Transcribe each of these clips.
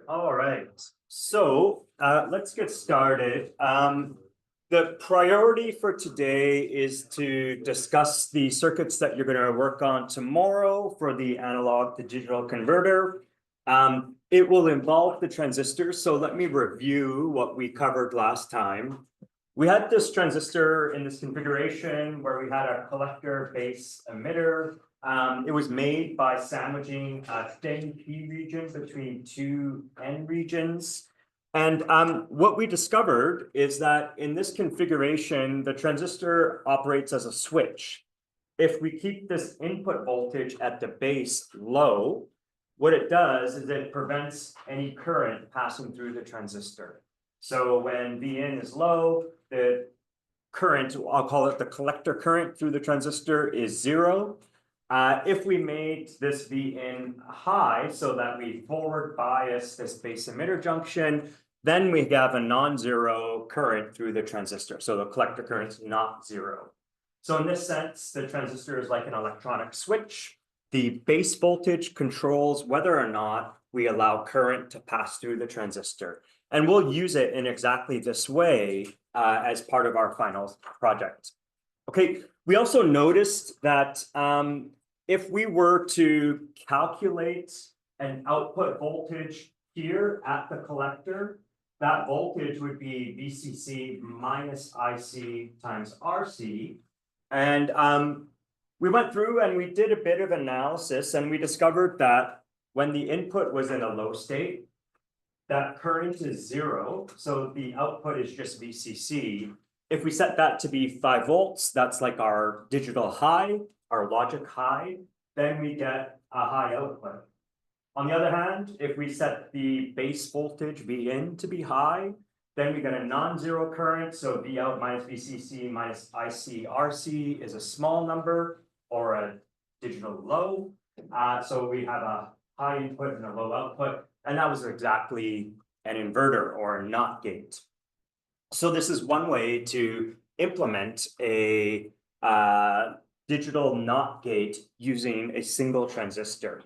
All right, so let's get started. The priority for today is to discuss the circuits that you're going to work on tomorrow for the analog to digital converter. It will involve the transistors, so let me review what we covered last time. We had this transistor in this configuration where we had a collector base emitter. It was made by sandwiching a thin P region between two N regions. And what we discovered is that in this configuration, the transistor operates as a switch. If we keep this input voltage at the base low, what it does is it prevents any current passing through the transistor. So when Vin is low, the current, I'll call it the collector current through the transistor, is 0. If we made this Vin high so that we forward bias this base emitter junction, then we have a non-zero current through the transistor. So the collector current is not 0. So in this sense, the transistor is like an electronic switch. The base voltage controls whether or not we allow current to pass through the transistor. And we'll use it in exactly this way as part of our final project. Okay, we also noticed that if we were to calculate an output voltage here at the collector, that voltage would be VCC minus IC times RC. And we went through and we did a bit of analysis, and we discovered that when the input was in a low state, that current is 0, so the output is just VCC. If we set that to be 5 volts, that's like our digital high, our logic high, then we get a high output. On the other hand, if we set the base voltage Vin to be high, then we get a non-zero current, so V out minus VCC minus IC RC is a small number or a digital low. So we have a high input and a low output, and that was exactly an inverter or a NOT gate. So this is one way to implement a digital NOT gate using a single transistor.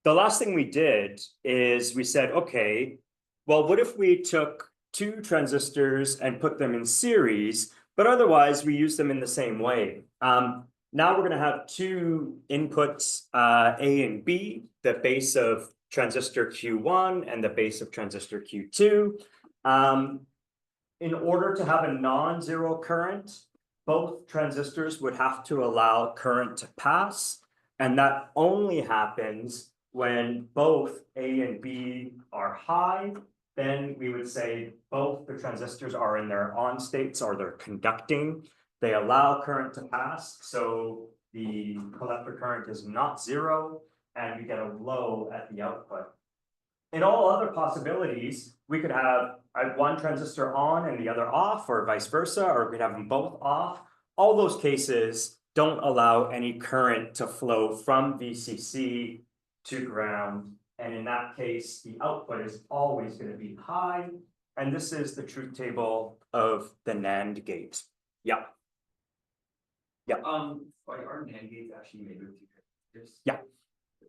The last thing we did is we said, okay, well, what if we took 2 transistors and put them in series, but otherwise we use them in the same way? Now we're going to have 2 inputs, A and B, the base of transistor Q1 and the base of transistor Q2. in order to have a non-zero current, both transistors would have to allow current to pass. And that only happens when both A and B are high. Then we would say both the transistors are in their on states or they're conducting. They allow current to pass. So the collector current is not zero and we get a low at the output. In all other possibilities, we could have one transistor on and the other off, or vice versa, or we could have them both off. All those cases don't allow any current to flow from VCC to ground. And in that case, the output is always going to be high. And this is the truth table of the NAND gate. Yeah. Yeah. Are NAND gates actually made with two transistors? Yeah.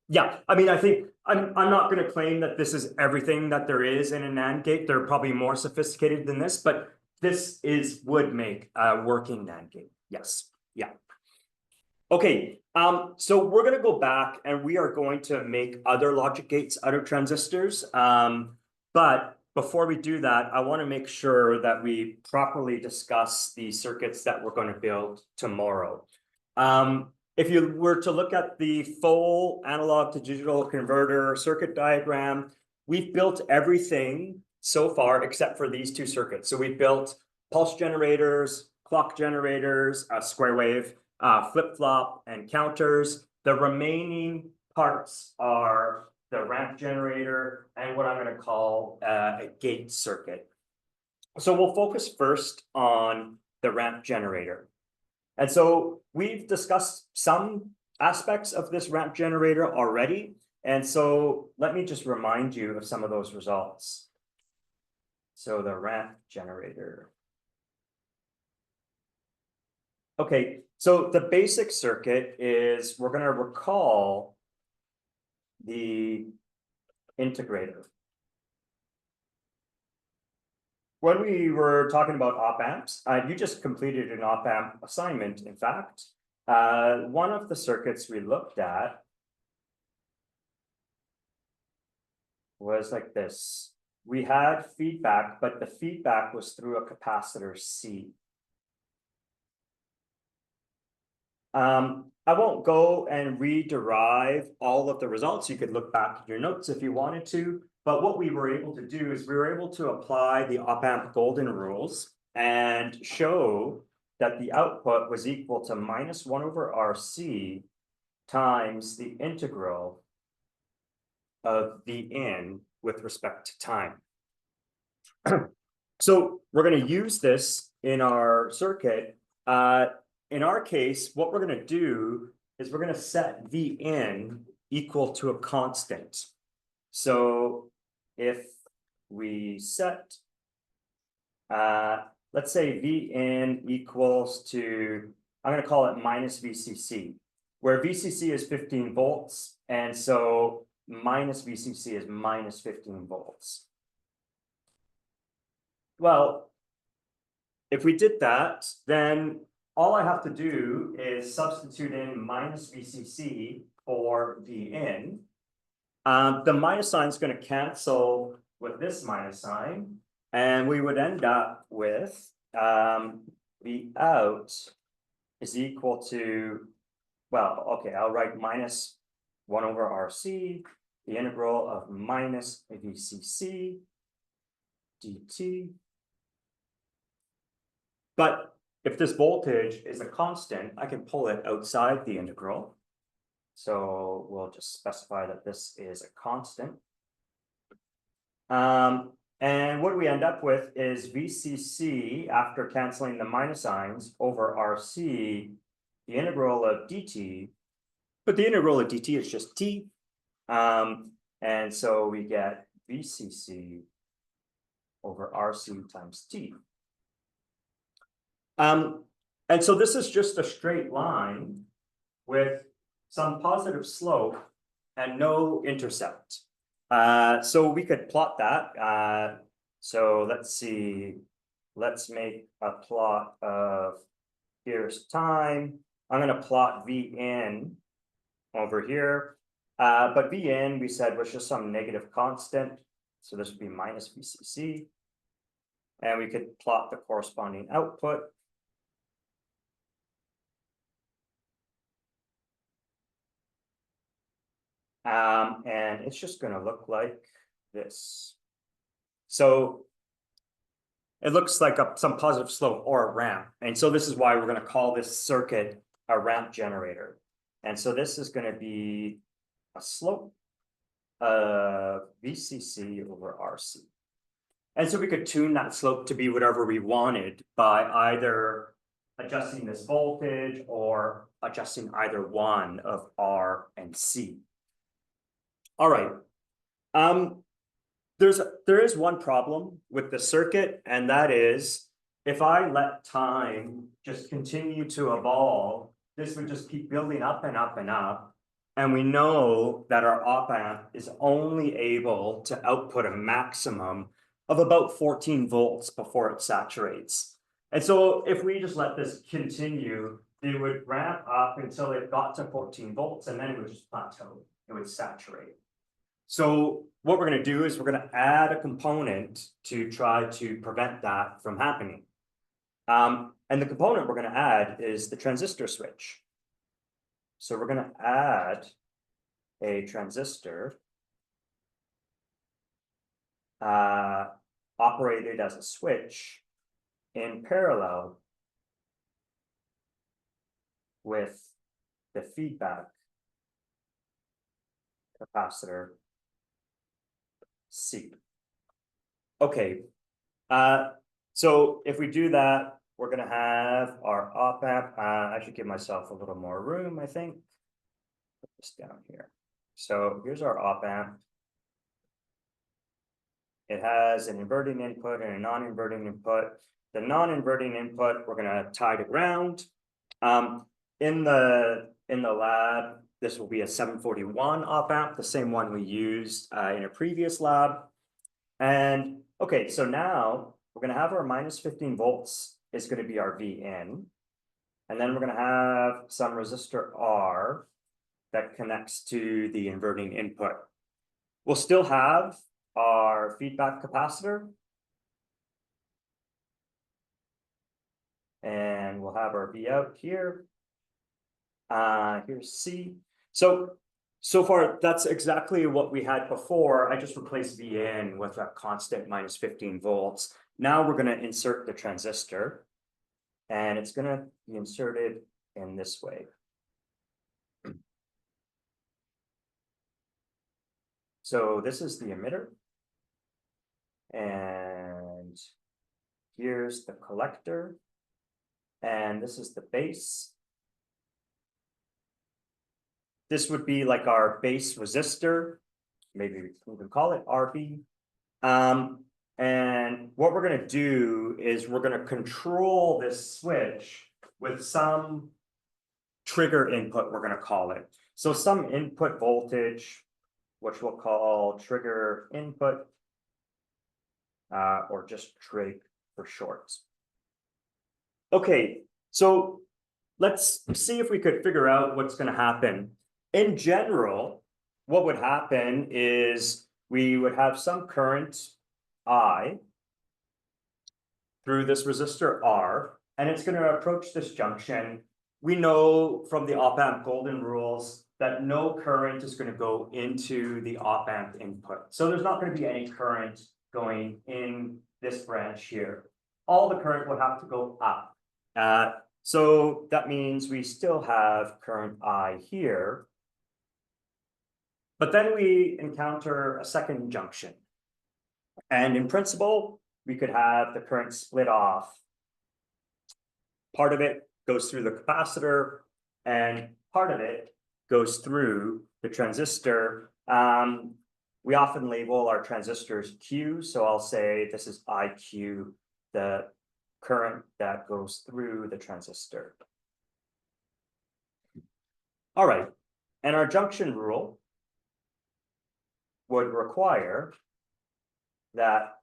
Yeah, I mean, I think I'm not going to claim that this is everything that there is in a NAND gate. They're probably more sophisticated than this, but this would make a working NAND gate. Yes, yeah. Okay, so we're going to go back and we are going to make other logic gates out of transistors. But before we do that, I want to make sure that we properly discuss the circuits that we're going to build tomorrow. If you were to look at the full analog to digital converter circuit diagram, we've built everything so far except for these two circuits. So we've built pulse generators, clock generators, square wave, flip-flop, and counters. The remaining parts are the ramp generator and what I'm going to call a gate circuit. So we'll focus first on the ramp generator. And so we've discussed some aspects of this ramp generator already. And so let me just remind you of some of those results. So the ramp generator. Okay, so the basic circuit is we're going to recall the integrator. When we were talking about op-amps, you just completed an op-amp assignment, in fact. One of the circuits we looked at was like this. We had feedback, but the feedback was through a capacitor C. I won't go and rederive all of the results. You could look back at your notes if you wanted to. But what we were able to do is we were able to apply the op-amp golden rules and show that the output was equal to -1/RC times the integral of the in with respect to time. So we're going to use this in our circuit. In our case, what we're going to do is we're going to set V in equal to a constant. So if we set, let's say V in equals to, I'm going to call it minus VCC, where VCC is 15 volts. And so minus VCC is minus 15 volts. Well, if we did that, then all I have to do is substitute in minus VCC for V in. The minus sign is going to cancel with this minus sign, and we would end up with V out is equal to, well, okay, I'll write -1/RC, the integral of minus VCC dt. But if this voltage is a constant, I can pull it outside the integral. So we'll just specify that this is a constant. And what we end up with is VCC, after canceling the minus signs, over RC, the integral of dt. But the integral of dt is just t. And so we get VCC over RC times t. And so this is just a straight line with some positive slope and no intercept. So we could plot that. So let's see, let's make a plot of, here's time. I'm going to plot V in over here. But V in, we said, was just some negative constant. So this would be minus VCC. And we could plot the corresponding output. And it's just going to look like this. So it looks like some positive slope or a ramp. And so this is why we're going to call this circuit a ramp generator. And so this is going to be a slope of VCC over RC. And so we could tune that slope to be whatever we wanted by either adjusting this voltage or adjusting either one of R and C. All right. There is one problem with the circuit, and that is if I let time just continue to evolve, this would just keep building up and up and up. And we know that our op-amp is only able to output a maximum of about 14 volts before it saturates. And so if we just let this continue, it would ramp up until it got to 14 volts, and then it would just plateau. It would saturate. So what we're going to do is we're going to add a component to try to prevent that from happening. And the component we're going to add is the transistor switch. So we're going to add a transistor operated as a switch in parallel with the feedback capacitor C. Okay, so if we do that, we're going to have our op-amp. I should give myself a little more room, I think. Put this down here. So here's our op-amp. It has an inverting input and a non-inverting input. The non-inverting input, we're going to tie to ground. In the lab, this will be a 741 op-amp, the same one we used in a previous lab. And okay, so now we're going to have our minus 15 volts is going to be our VN. And then we're going to have some resistor R that connects to the inverting input. We'll still have our feedback capacitor. And we'll have our V out here. Here's C. So far, that's exactly what we had before. I just replaced VN with a constant minus 15 volts. Now we're going to insert the transistor, and it's going to be inserted in this way. So this is the emitter. And here's the collector. And this is the base. This would be like our base resistor. Maybe we can call it RB. And what we're going to do is we're going to control this switch with some trigger input, we're going to call it. So some input voltage, which we'll call trigger input, or just trig for short. Okay, so let's see if we could figure out what's going to happen. In general, what would happen is we would have some current I through this resistor R, and it's going to approach this junction. We know from the op-amp golden rules that no current is going to go into the op-amp input. So there's not going to be any current going in this branch here. All the current would have to go up. So that means we still have current I here. But then we encounter a second junction. And in principle, we could have the current split off. Part of it goes through the capacitor, and part of it goes through the transistor. We often label our transistors Q, so I'll say this is IQ, the current that goes through the transistor. All right, and our junction rule would require that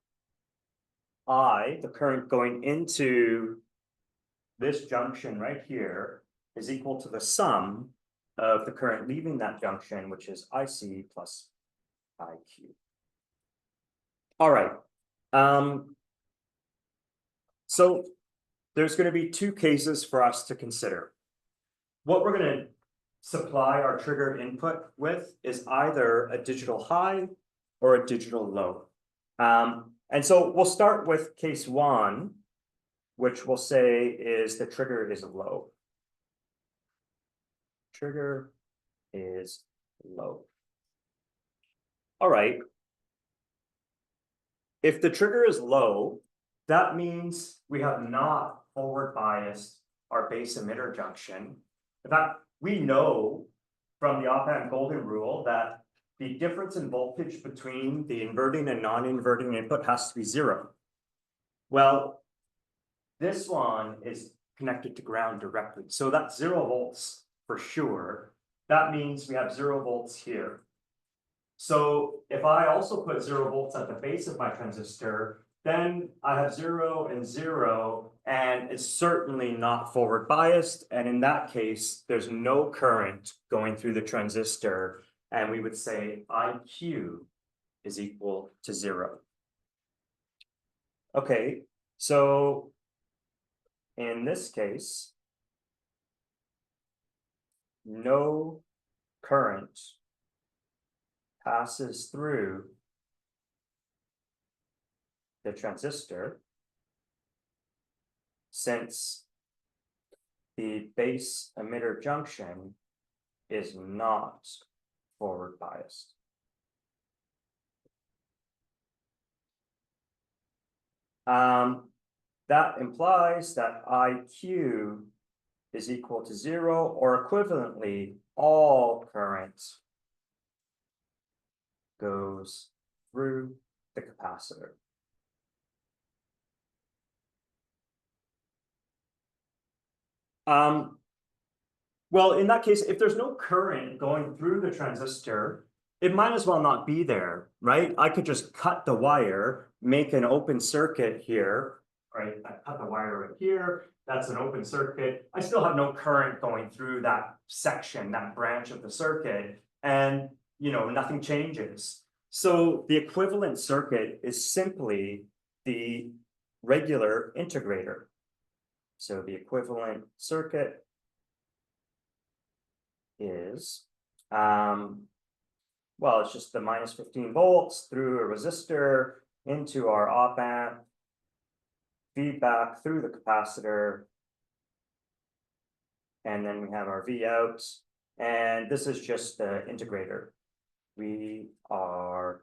I, the current going into this junction right here, is equal to the sum of the current leaving that junction, which is IC plus IQ. All right. So there's going to be two cases for us to consider. What we're going to supply our trigger input with is either a digital high or a digital low. And so we'll start with case one, which we'll say is the trigger is low. Trigger is low. All right. If the trigger is low, that means we have not forward biased our base emitter junction. In fact, we know from the op-amp golden rule that the difference in voltage between the inverting and non-inverting input has to be zero. Well, this one is connected to ground directly, so that's 0 volts for sure. That means we have 0 volts here. So if I also put 0 volts at the base of my transistor, then I have 0 and 0, and it's certainly not forward biased. And in that case, there's no current going through the transistor. And we would say IQ is equal to 0. Okay, so in this case, no current passes through the transistor since the base emitter junction is not forward biased. That implies that IQ is equal to 0, or equivalently, all current goes through the capacitor. Well, in that case, if there's no current going through the transistor, it might as well not be there, right? I could just cut the wire, make an open circuit here, right? I cut the wire right here. That's an open circuit. I still have no current going through that section, that branch of the circuit, and nothing changes. So the equivalent circuit is simply the regular integrator. So the equivalent circuit is, well, it's just the minus 15 volts through a resistor into our op-amp, feedback through the capacitor, and then we have our V out, and this is just the integrator. We are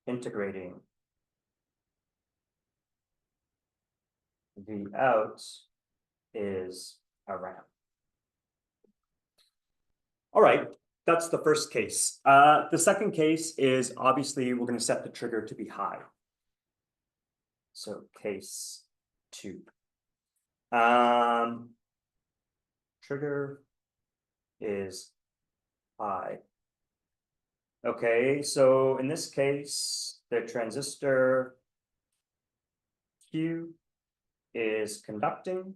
integrating V out is a ramp. All right, that's the first case. The second case is obviously we're going to set the trigger to be high. So case 2. Trigger is high. Okay, so in this case, the transistor Q is conducting.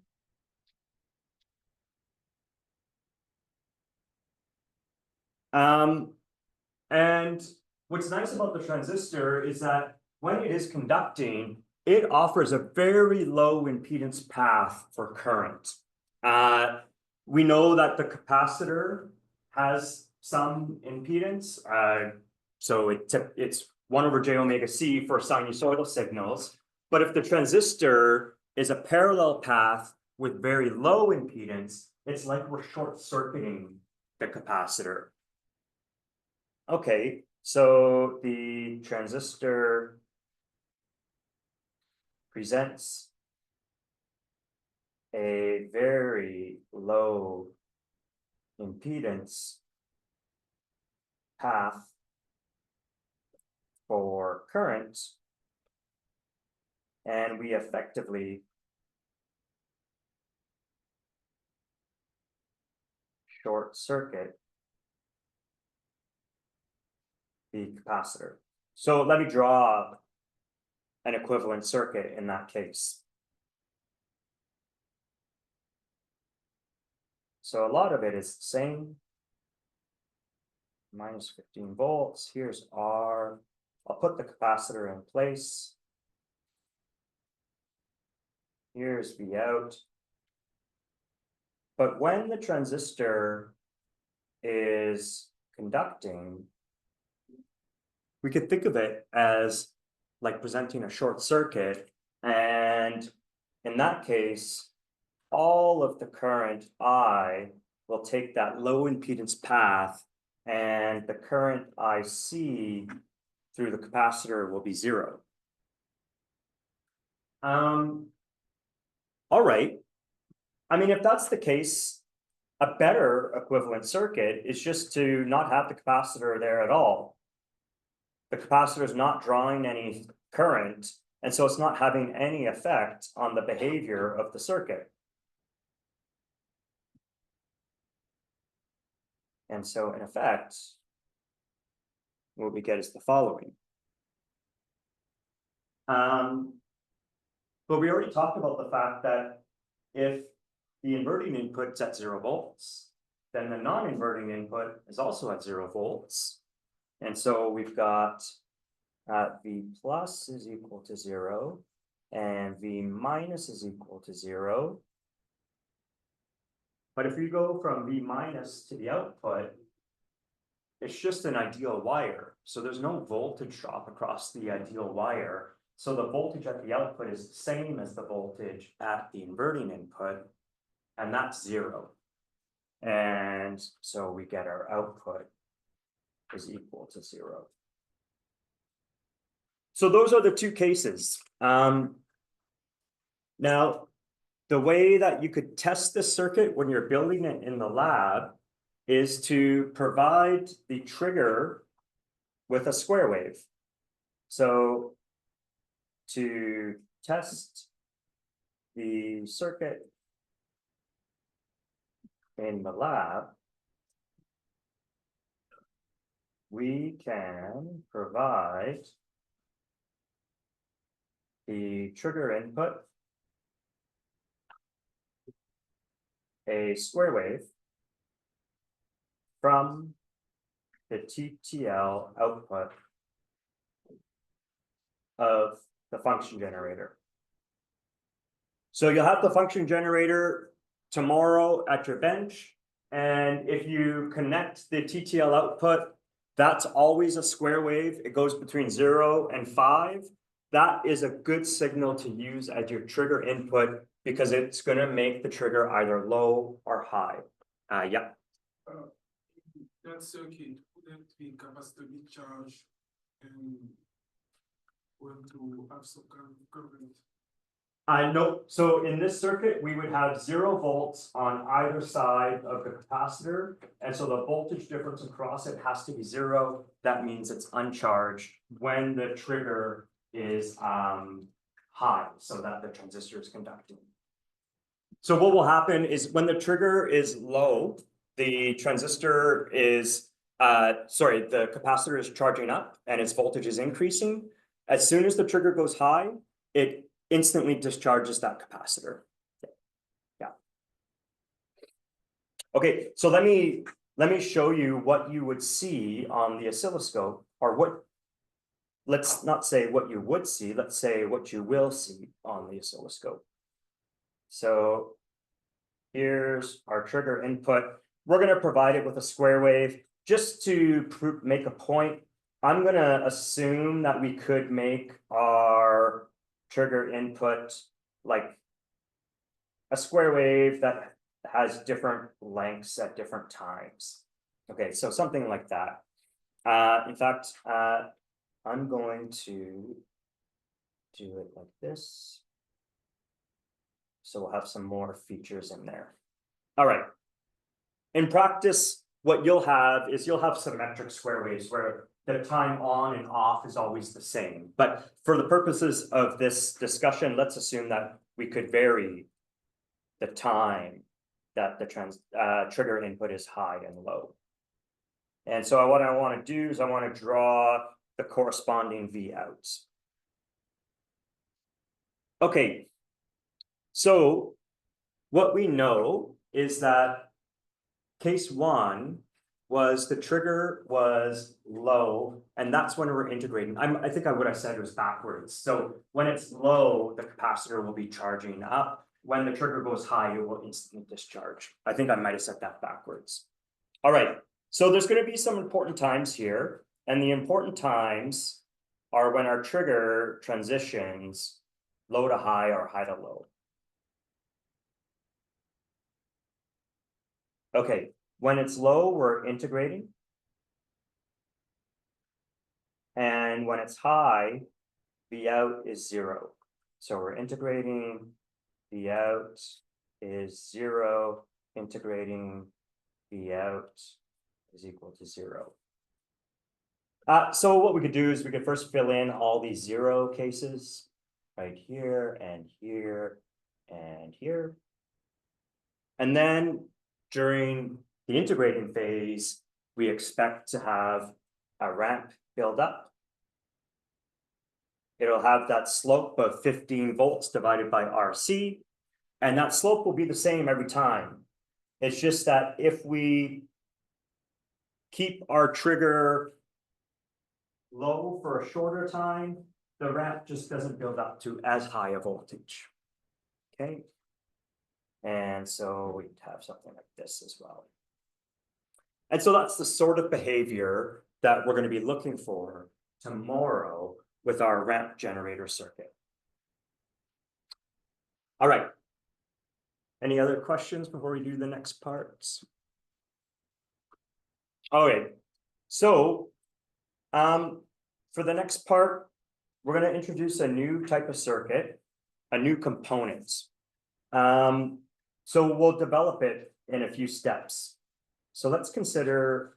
And what's nice about the transistor is that when it is conducting, it offers a very low impedance path for current. We know that the capacitor has some impedance. So it's 1 over j omega c for sinusoidal signals. But if the transistor is a parallel path with very low impedance, it's like we're short-circuiting the capacitor. Okay, so the transistor presents a very low impedance path for current, and we effectively short circuit the capacitor. So let me draw an equivalent circuit in that case. So a lot of it is the same. Minus 15 volts. Here's R. I'll put the capacitor in place. Here's V out. But when the transistor is conducting, we could think of it as like presenting a short circuit. And in that case, all of the current I will take that low impedance path, and the current IC through the capacitor will be 0. All right. I mean, if that's the case, a better equivalent circuit is just to not have the capacitor there at all. The capacitor is not drawing any current, and so it's not having any effect on the behavior of the circuit. And so in effect, what we get is the following. But we already talked about the fact that if the inverting input's at 0 volts, then the non-inverting input is also at 0 volts. And so we've got V plus is equal to 0, and V minus is equal to 0. But if we go from V minus to the output, it's just an ideal wire. So there's no voltage drop across the ideal wire. So the voltage at the output is the same as the voltage at the inverting input, and that's 0. And so we get our output is equal to 0. So those are the two cases. Now, the way that you could test this circuit when you're building it in the lab is to provide the trigger with a square wave. So to test the circuit in the lab, we can provide the trigger input, a square wave from the TTL output of the function generator. So you'll have the function generator tomorrow at your bench, and if you connect the TTL output, that's always a square wave. It goes between 0 and 5. That is a good signal to use as your trigger input because it's going to make the trigger either low or high. Yeah. That circuit wouldn't be capacitively charged and going to have some kind of current. No, so in this circuit, we would have 0 volts on either side of the capacitor. And so the voltage difference across it has to be 0. That means it's uncharged when the trigger is high, so that the transistor is conducting. So what will happen is when the trigger is low, the transistor is, the capacitor is charging up and its voltage is increasing. As soon as the trigger goes high, it instantly discharges that capacitor. Yeah. Okay, so let me show you what you would see on the oscilloscope, or what, let's not say what you would see, let's say what you will see on the oscilloscope. So here's our trigger input. We're going to provide it with a square wave. Just to make a point, I'm going to assume that we could make our trigger input like a square wave that has different lengths at different times. Okay, so something like that. In fact, I'm going to do it like this. So we'll have some more features in there. All right. In practice, what you'll have is you'll have symmetric square waves where the time on and off is always the same. But for the purposes of this discussion, let's assume that we could vary the time that the trigger input is high and low. And so what I want to do is I want to draw the corresponding V outs. Okay, so what we know is that case 1 was the trigger was low, and that's when we're integrating. I think what I said was backwards. So when it's low, the capacitor will be charging up. When the trigger goes high, it will instantly discharge. I think I might have said that backwards. All right, so there's going to be some important times here, and the important times are when our trigger transitions low to high or high to low. Okay, when it's low, we're integrating. And when it's high, V out is 0. So we're integrating, V out is 0, integrating, V out is equal to 0. So what we could do is we could first fill in all these 0 cases right here and here and here. And then during the integrating phase, we expect to have a ramp build up. It'll have that slope of 15 volts divided by RC, and that slope will be the same every time. It's just that if we keep our trigger low for a shorter time, the ramp just doesn't build up to as high a voltage. Okay. And so we have something like this as well. And so that's the sort of behavior that we're going to be looking for tomorrow with our ramp generator circuit. All right. Any other questions before we do the next parts? Okay. So for the next part, we're going to introduce a new type of circuit, a new component. So we'll develop it in a few steps. So let's consider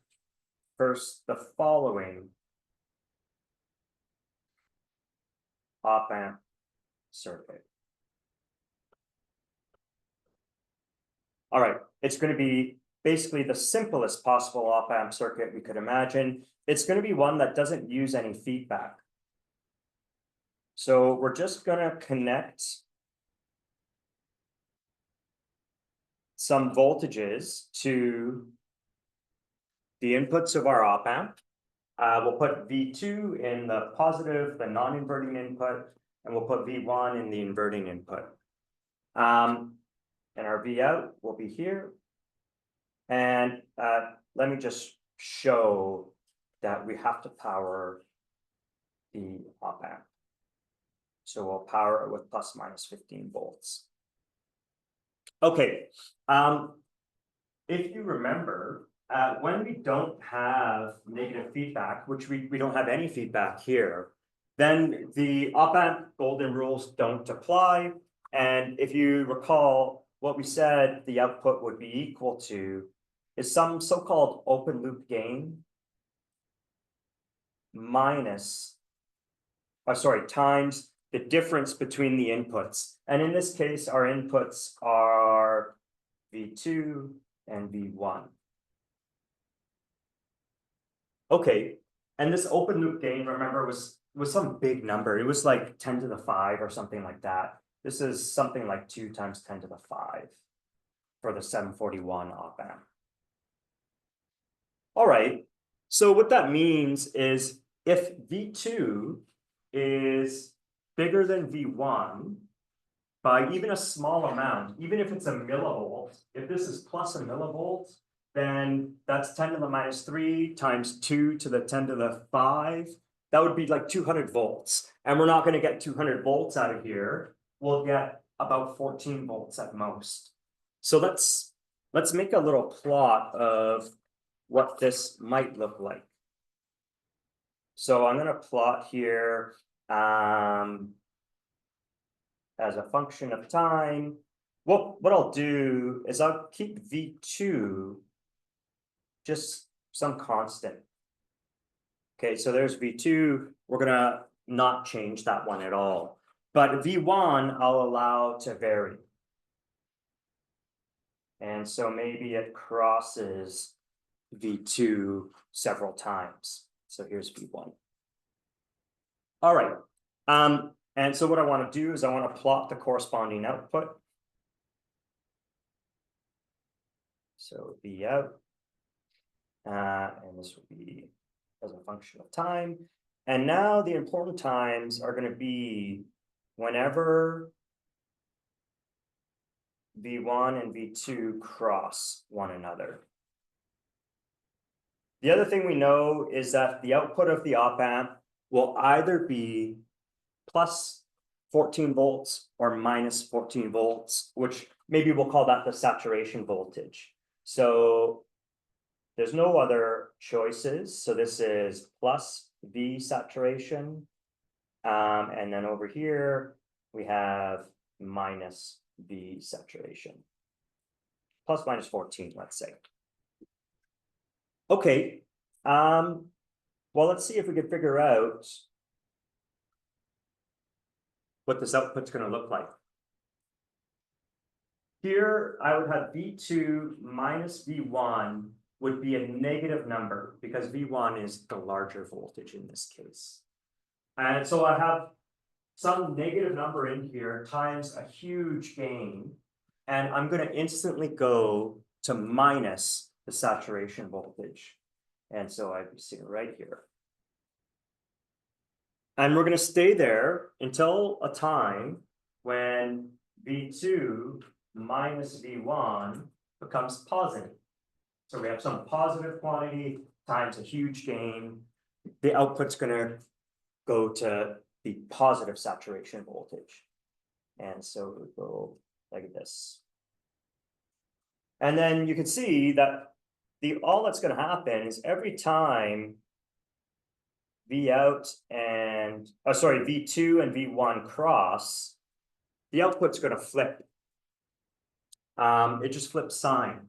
first the following op-amp circuit. All right, it's going to be basically the simplest possible op-amp circuit we could imagine. It's going to be one that doesn't use any feedback. So we're just going to connect some voltages to the inputs of our op-amp. We'll put V2 in the positive, the non-inverting input, and we'll put V1 in the inverting input. And our V out will be here. And let me just show that we have to power the op-amp. So we'll power it with plus minus 15 volts. Okay, if you remember, when we don't have negative feedback, which we don't have any feedback here, then the op-amp golden rules don't apply. And if you recall, what we said the output would be equal to is some so-called open loop gain times the difference between the inputs. And in this case, our inputs are V2 and V1. Okay, and this open loop gain, remember, was some big number. It was like 10 to the 5 or something like that. This is something like 2 times 10 to the 5 for the 741 op-amp. All right, so what that means is if V2 is bigger than V1 by even a small amount, even if it's a millivolt, if this is plus a millivolt, then that's 10 to the minus 3 times 2 to the 10 to the 5. That would be like 200 volts. And we're not going to get 200 volts out of here. We'll get about 14 volts at most. So let's make a little plot of what this might look like. So I'm going to plot here as a function of time. What I'll do is I'll keep V2 just some constant. Okay, so there's V2. We're going to not change that one at all. But V1, I'll allow to vary. And so maybe it crosses V2 several times. So here's V1. All right. And so what I want to do is I want to plot the corresponding output. So V out And this will be as a function of time. And now the important times are going to be whenever V1 and V2 cross one another. The other thing we know is that the output of the op amp will either be plus 14 volts or minus 14 volts, which maybe we'll call that the saturation voltage. So there's no other choices. So this is plus V saturation. And then over here, we have minus V saturation. Plus minus 14, let's say. Okay. Well, let's see if we can figure out what this output's going to look like. Here, I would have V2 minus V1 would be a negative number because V1 is the larger voltage in this case. And so I have some negative number in here times a huge gain, and I'm going to instantly go to minus the saturation voltage. And so I'd be sitting right here. And we're going to stay there until a time when V2 minus V1 becomes positive. So we have some positive quantity times a huge gain. The output's going to go to the positive saturation voltage. And so we go like this. And then you can see that all that's going to happen is every time V out and V2 and V1 cross, the output's going to flip. It just flips sign.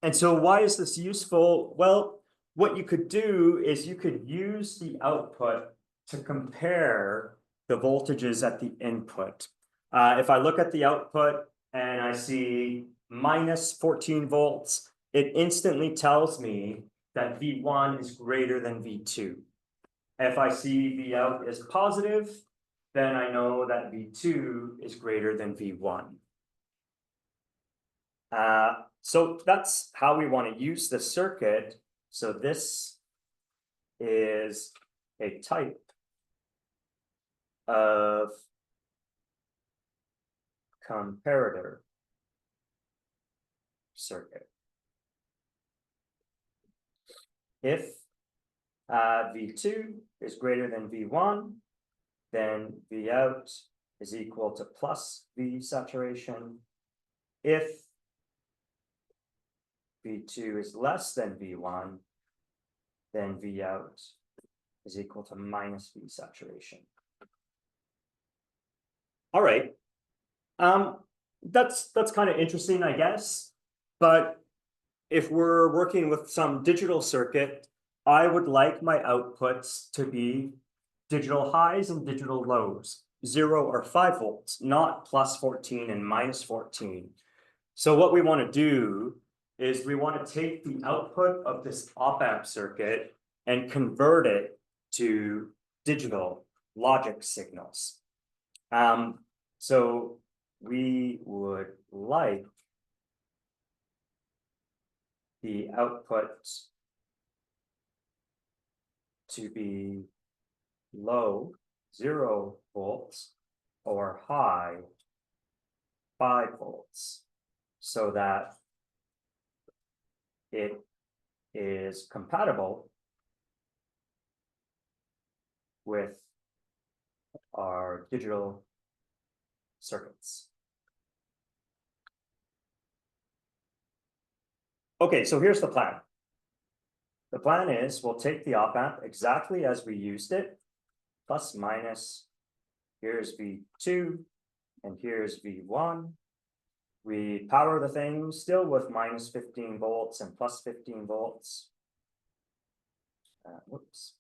And so why is this useful? Well, what you could do is you could use the output to compare the voltages at the input. If I look at the output and I see minus 14 volts, it instantly tells me that V1 is greater than V2. If I see V out is positive, then I know that V2 is greater than V1. So that's how we want to use the circuit. So this is a type of comparator circuit. If V2 is greater than V1, then V out is equal to plus V saturation. If V2 is less than V1, then V out is equal to minus V saturation. All right. That's kind of interesting, I guess. But if we're working with some digital circuit, I would like my outputs to be digital highs and digital lows, 0 or 5 volts, not plus 14 and minus 14. So what we want to do is we want to take the output of this op-amp circuit and convert it to digital logic signals. So we would like the output to be low 0 volts or high 5 volts so that it is compatible with our digital circuits. Okay, so here's the plan. The plan is we'll take the op amp exactly as we used it, plus minus, here's V2, and here's V1. We power the thing still with minus 15 volts and plus 15 volts. Whoops.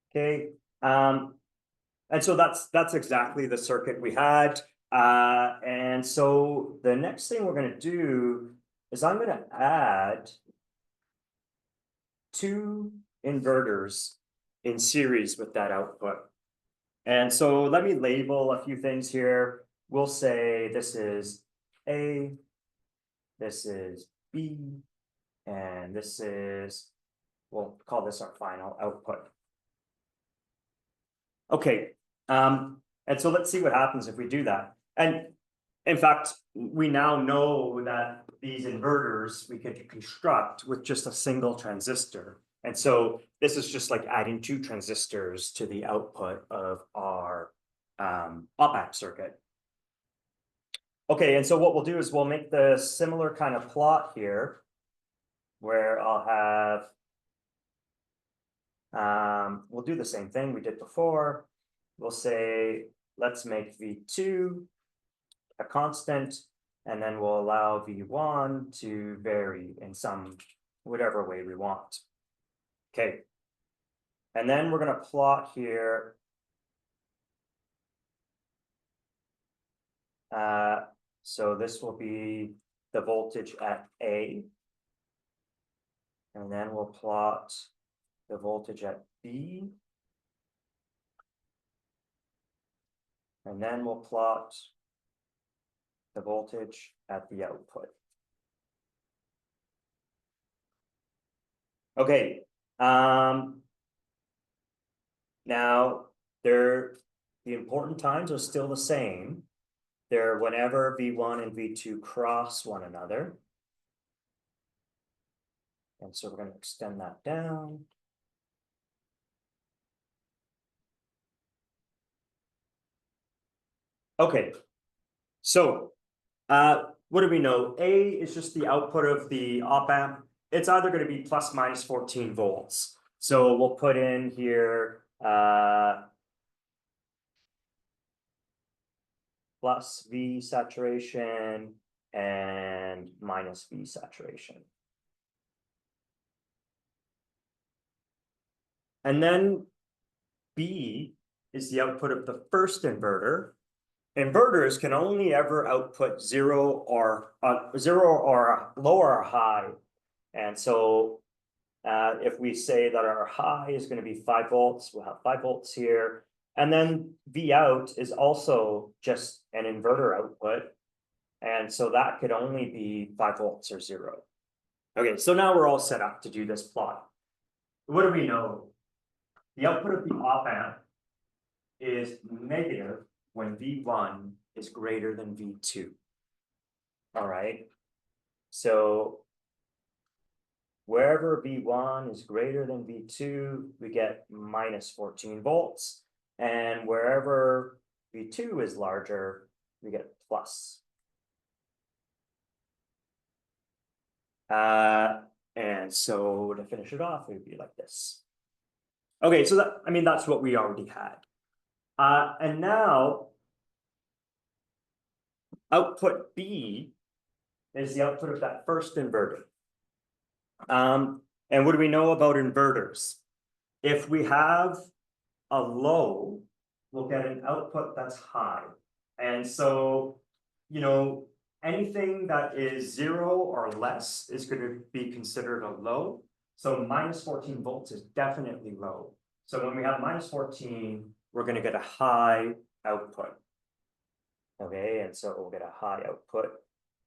Okay, and so that's exactly the circuit we had. And so the next thing we're going to do is I'm going to add 2 inverters in series with that output. And so let me label a few things here. We'll say this is A. This is B. And this is, we'll call this our final output. Okay, and so let's see what happens if we do that. And in fact, we now know that these inverters we could construct with just a single transistor. And so this is just like adding 2 transistors to the output of our op-amp circuit. Okay, and so what we'll do is we'll make the similar kind of plot here where I'll have, we'll do the same thing we did before. We'll say, let's make V2 a constant, and then we'll allow V1 to vary in some, whatever way we want. Okay. And then we're going to plot here. So this will be the voltage at A. And then we'll plot the voltage at B. And then we'll plot the voltage at the output. Okay. Now the important times are still the same. They're whenever V1 and V2 cross one another. And so we're going to extend that down. Okay, so what do we know? A is just the output of the op-amp. It's either going to be plus minus 14 volts. So we'll put in here plus V saturation and minus V saturation. And then B is the output of the first inverter. Inverters can only ever output zero or lower or high. And so if we say that our high is going to be 5 volts, we'll have 5 volts here. And then V out is also just an inverter output. And so that could only be 5 volts or 0. Okay, so now we're all set up to do this plot. What do we know? The output of the op-amp is negative when V1 is greater than V2. All right. So wherever V1 is greater than V2, we get minus 14 volts. And wherever V2 is larger, we get plus. And so to finish it off, it would be like this. Okay, so that, I mean, that's what we already had. And now output B is the output of that first inverter. And what do we know about inverters? If we have a low, we'll get an output that's high. And so, you know, anything that is 0 or less is going to be considered a low. So minus 14 volts is definitely low. So when we have minus 14, we're going to get a high output. Okay, and so we'll get a high output.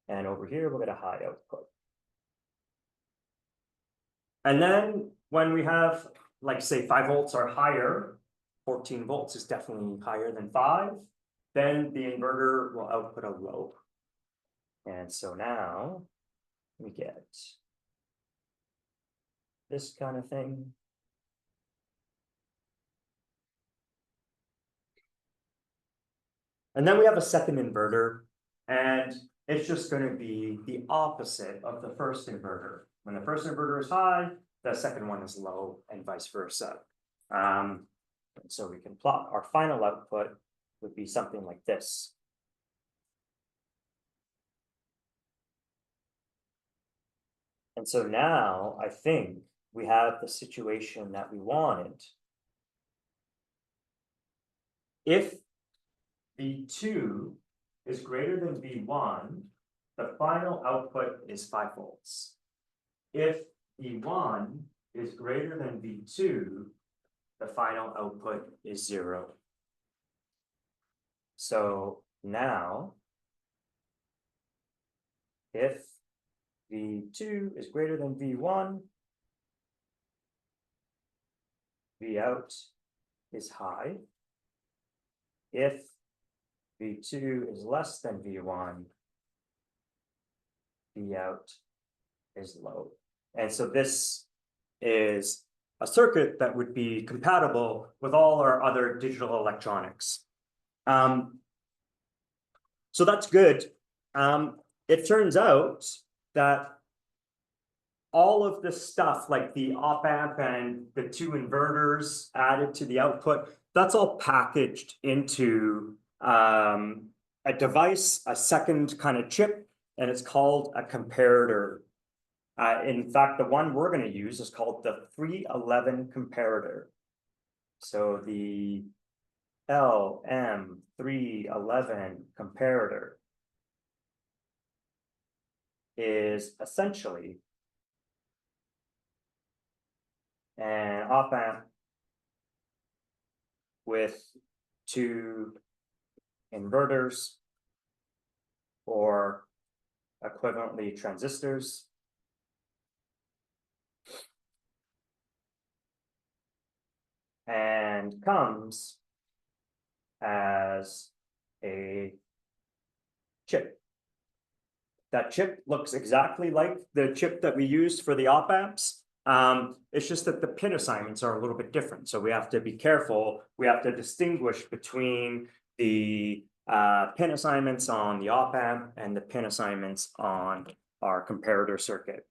And over here, we'll get a high output. And then when we have, like, say, 5 volts or higher, 14 volts is definitely higher than 5, then the inverter will output a low. And so now we get this kind of thing. And then we have a second inverter, and it's just going to be the opposite of the first inverter. When the first inverter is high, the second one is low, and vice versa. And so we can plot our final output would be something like this. And so now I think we have the situation that we wanted. If V2 is greater than V1, the final output is 5 volts. If V1 is greater than V2, the final output is 0. So now if V2 is greater than V1, V out is high. If V2 is less than V1, V out is low. And so this is a circuit that would be compatible with all our other digital electronics. So that's good. It turns out that all of this stuff, like the op amp and the two inverters added to the output, that's all packaged into a device, a second kind of chip, and it's called a comparator. In fact, the one we're going to use is called the 311 comparator. So the LM311 comparator is essentially an op amp with two inverters or equivalently transistors. And comes as a chip. That chip looks exactly like the chip that we used for the op amps. It's just that the pin assignments are a little bit different. So we have to be careful. We have to distinguish between the pin assignments on the op amp and the pin assignments on our comparator circuit.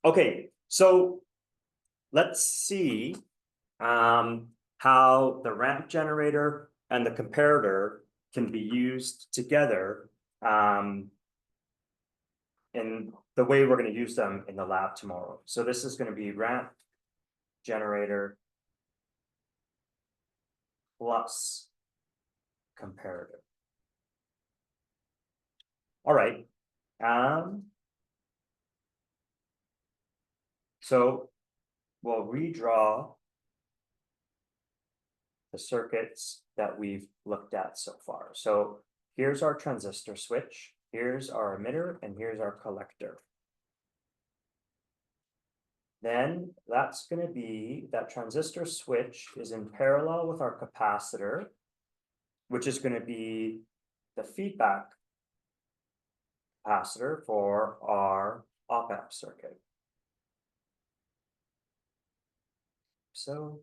Okay, so let's see how the ramp generator and the comparator can be used together in the way we're going to use them in the lab tomorrow. So this is going to be ramp generator plus comparator. All right. So we'll redraw the circuits that we've looked at so far. So here's our transistor switch, here's our emitter, and here's our collector. Then that's going to be that transistor switch is in parallel with our capacitor, which is going to be the feedback capacitor for our op amp circuit. So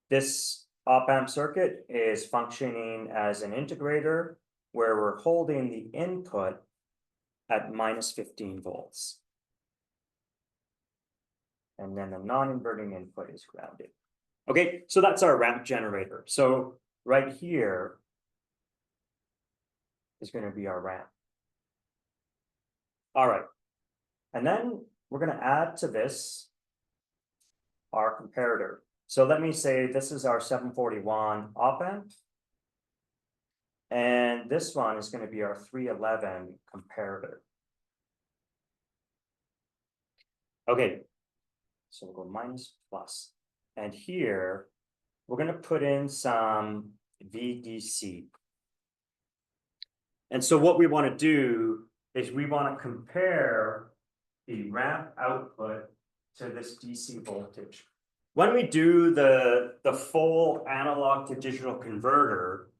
this op amp circuit is functioning as an integrator where we're holding the input at -15 volts. And then the non-inverting input is grounded. Okay, so that's our ramp generator. So right here is going to be our ramp. All right, and then we're going to add to this our comparator. So let me say this is our 741 op amp. And this one is going to be our 311 comparator. Okay, so we'll go minus plus. And here, we're going to put in some VDC. And so what we want to do is we want to compare the ramp output to this DC voltage. When we do the full analog to digital converter,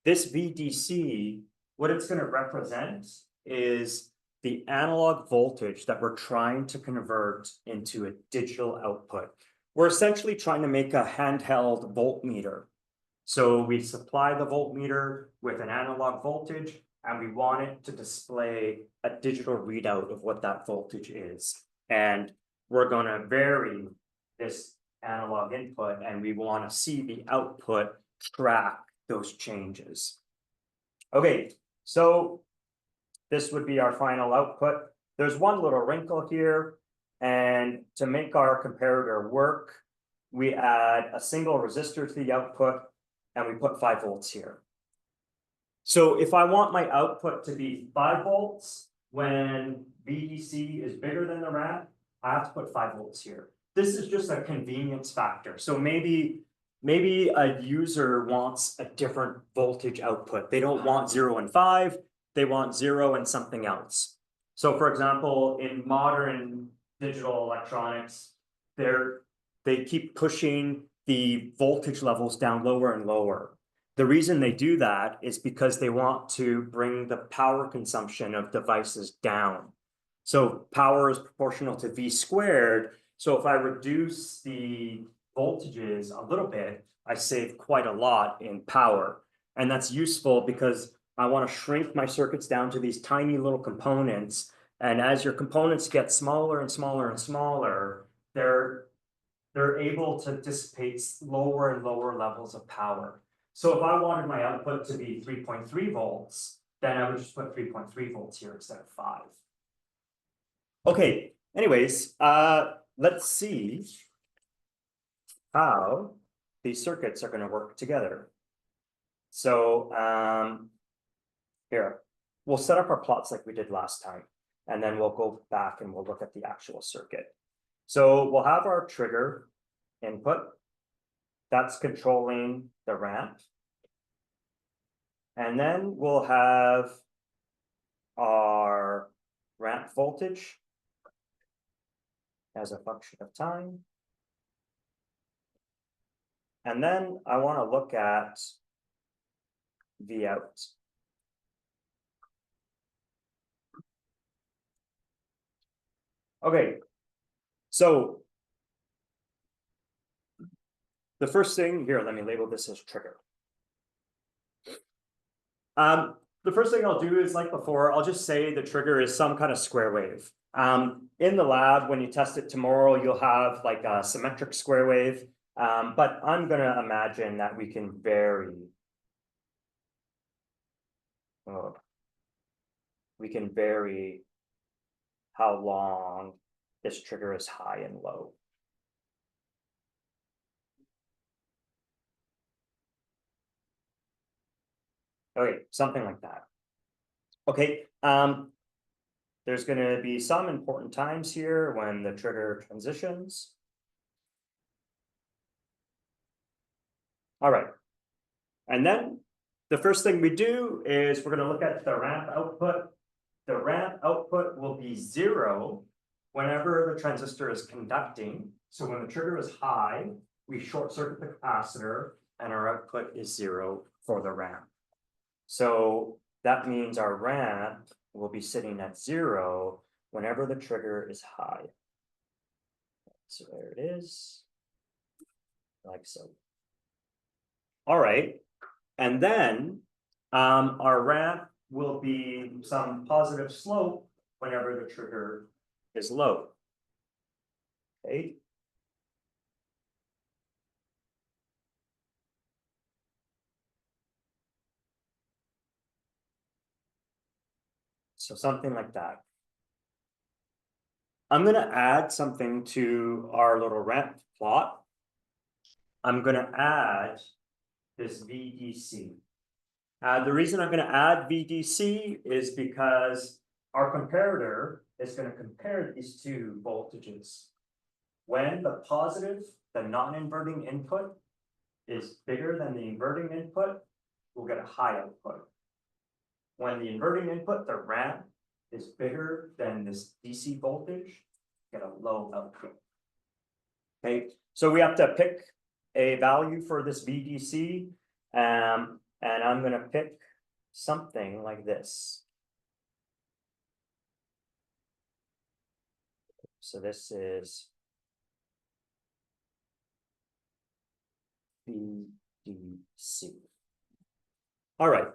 this VDC, what it's going to represent is the analog voltage that we're trying to convert into a digital output. We're essentially trying to make a handheld voltmeter. So we supply the voltmeter with an analog voltage, and we want it to display a digital readout of what that voltage is. And we're going to vary this analog input, and we want to see the output track those changes. Okay, so this would be our final output. There's one little wrinkle here, and to make our comparator work, we add a single resistor to the output, and we put 5 volts here. So if I want my output to be 5 volts when VDC is bigger than the ramp, I have to put 5 volts here. This is just a convenience factor. So maybe a user wants a different voltage output. They don't want 0 and 5. they want 0 and something else. So for example, in modern digital electronics, they keep pushing the voltage levels down lower and lower. The reason they do that is because they want to bring the power consumption of devices down. So power is proportional to V squared. So if I reduce the voltages a little bit, I save quite a lot in power. And that's useful because I want to shrink my circuits down to these tiny little components. And as your components get smaller and smaller and smaller, they're able to dissipate lower and lower levels of power. So if I wanted my output to be 3.3 volts, then I would just put 3.3 volts here instead of 5. Okay, anyways, let's see how these circuits are going to work together. So here, we'll set up our plots like we did last time, and then we'll go back and we'll look at the actual circuit. So we'll have our trigger input that's controlling the ramp. And then we'll have our ramp voltage as a function of time. And then I want to look at V out. Okay, so the first thing here, let me label this as trigger. The first thing I'll do is, like before, I'll just say the trigger is some kind of square wave. In the lab, when you test it tomorrow, you'll have like a symmetric square wave. But I'm going to imagine that we can vary. We can vary how long this trigger is high and low. Okay, something like that. Okay, there's going to be some important times here when the trigger transitions. All right, and then the first thing we do is we're going to look at the ramp output. The ramp output will be 0 whenever the transistor is conducting. So when the trigger is high, we short circuit the capacitor and our output is 0 for the ramp. So that means our ramp will be sitting at 0 whenever the trigger is high. So there it is, like so. All right, and then our ramp will be some positive slope whenever the trigger is low. Okay. So something like that. I'm going to add something to our little ramp plot. I'm going to add this VDC. The reason I'm going to add VDC is because our comparator is going to compare these two voltages. When the positive, the non-inverting input, is bigger than the inverting input, we'll get a high output. When the inverting input, the ramp, is bigger than this DC voltage, get a low output. Okay, so we have to pick a value for this VDC, and I'm going to pick something like this. So this is VDC. All right.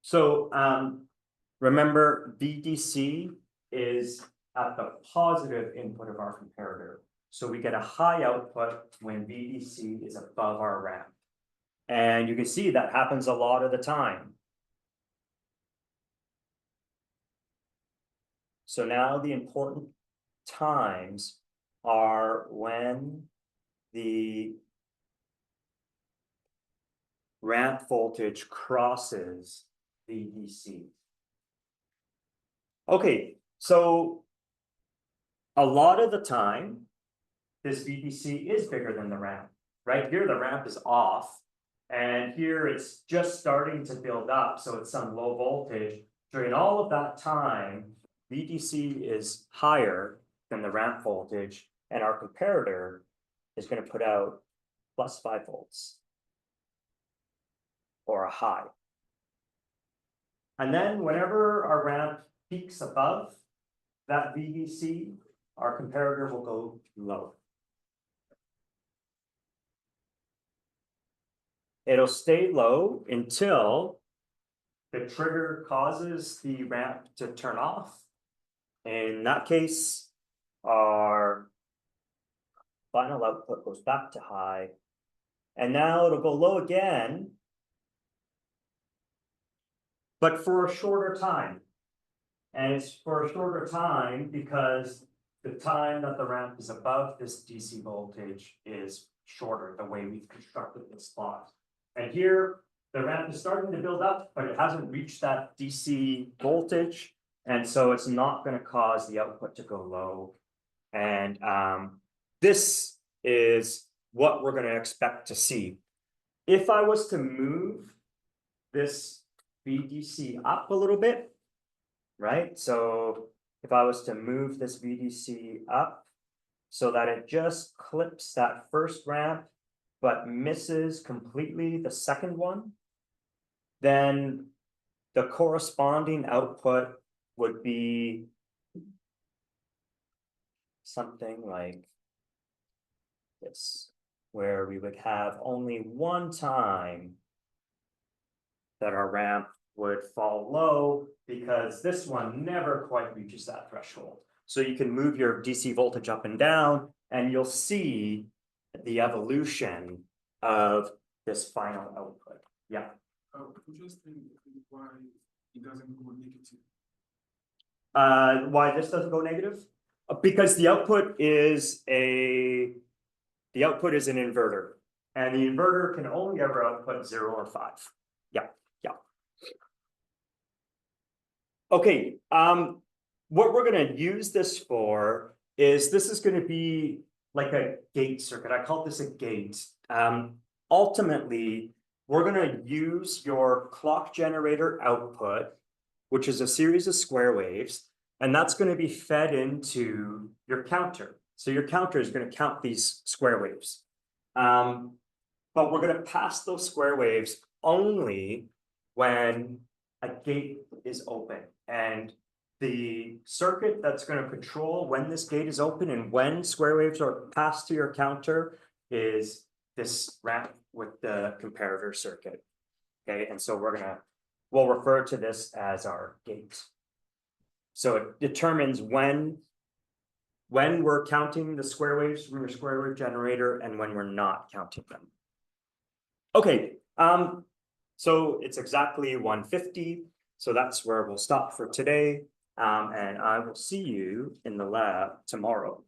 So remember, VDC is at the positive input of our comparator. So we get a high output when VDC is above our ramp. And you can see that happens a lot of the time. So now the important times are when the ramp voltage crosses VDC. Okay, so a lot of the time, this VDC is bigger than the ramp. Right here, the ramp is off, And here it's just starting to build up, so it's some low voltage. During all of that time, VDC is higher than the ramp voltage, and our comparator is going to put out plus 5 volts. Or a high. And then whenever our ramp peaks above that VDC, our comparator will go low. It'll stay low until the trigger causes the ramp to turn off. In that case, our final output goes back to high. And now it'll go low again, but for a shorter time. And it's for a shorter time because the time that the ramp is above this DC voltage is shorter, the way we've constructed this plot. And here, the ramp is starting to build up, but it hasn't reached that DC voltage. And so it's not going to cause the output to go low. And this is what we're going to expect to see. If I was to move this VDC up a little bit, right? So if I was to move this VDC up so that it just clips that first ramp, but misses completely the second one, then the corresponding output would be something like this, where we would have only one time that our ramp would fall low because this one never quite reaches that threshold. So you can move your DC voltage up and down and you'll see the evolution of this final output. Yeah. Could you explain why it doesn't go negative? Why this doesn't go negative? Because the output is an inverter, and the inverter can only ever output 0 or 5. Yeah, yeah. Okay, what we're going to use this for is this is going to be like a gate circuit. I call this a gate. Ultimately, we're going to use your clock generator output, which is a series of square waves, and that's going to be fed into your counter. So your counter is going to count these square waves. But we're going to pass those square waves only when a gate is open. And the circuit that's going to control when this gate is open and when square waves are passed to your counter is this ramp with the comparator circuit. Okay, and so we'll refer to this as our gate. So it determines when we're counting the square waves from your square wave generator and when we're not counting them. Okay, so it's exactly 1:50. So that's where we'll stop for today. And I will see you in the lab tomorrow.